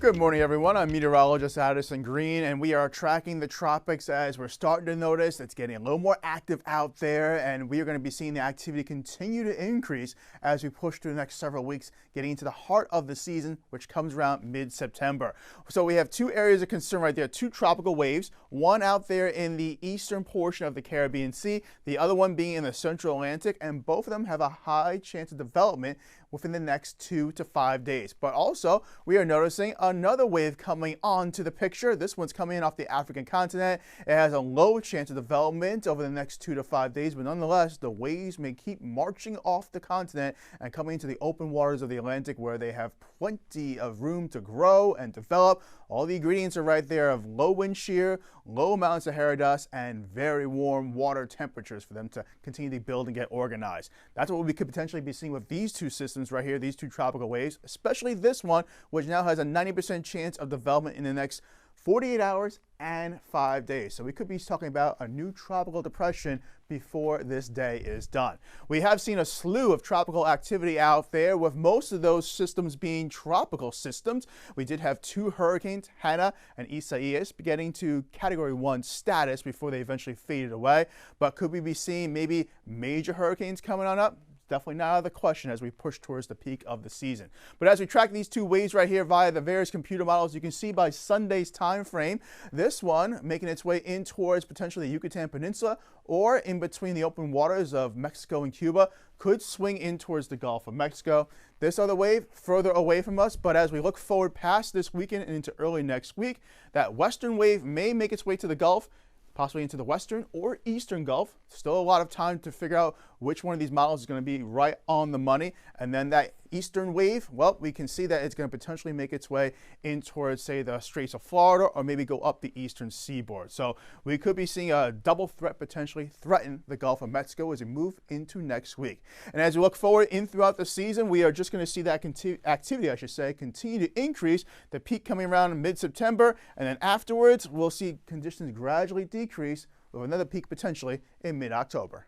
Good morning, everyone. I'm meteorologist Addison Green, and we are tracking the tropics as we're starting to notice it's getting a little more active out there, and we are going to be seeing the activity continue to increase as we push through the next several weeks, getting into the heart of the season, which comes around mid-September. So we have two areas of concern right there, two tropical waves, one out there in the eastern portion of the Caribbean Sea, the other one being in the central Atlantic, and both of them have a high chance of development within the next 2 to 5 days. But also, we are noticing another wave coming onto the picture. This one's coming in off the African continent. It has a low chance of development over the next 2 to 5 days, but nonetheless, the waves may keep marching off the continent and coming into the open waters of the Atlantic, where they have plenty of room to grow and develop. All the ingredients are right there of low wind shear, low amounts of Sahara dust, and very warm water temperatures for them to continue to build and get organized. That's what we could potentially be seeing with these two systems right here, these two tropical waves, especially this one, which now has a 90% chance of development in the next 48 hours and 5 days. So we could be talking about a new tropical depression before this day is done. We have seen a slew of tropical activity out there, with most of those systems being tropical systems. We did have two hurricanes, Hannah and Isaias, getting to Category 1 status before they eventually faded away. But could we be seeing maybe major hurricanes coming on up? Definitely not out of the question as we push towards the peak of the season. But as we track these two waves right here via the various computer models, you can see by Sunday's time frame, this one making its way in towards potentially the Yucatan Peninsula or in between the open waters of Mexico and Cuba, could swing in towards the Gulf of Mexico. This other wave further away from us, but as we look forward past this weekend and into early next week, that western wave may make its way to the Gulf, possibly into the western or eastern Gulf. Still a lot of time to figure out which one of these models is going to be right on the money. And then that eastern wave, well, we can see that it's going to potentially make its way in towards, say, the Straits of Florida, or maybe go up the eastern seaboard. So we could be seeing a double threat potentially threaten the Gulf of Mexico as we move into next week. And as we look forward in throughout the season, we are just going to see that activity, I should say, continue to increase. The peak coming around mid-September, and then afterwards, we'll see conditions gradually decrease with another peak potentially in mid-October.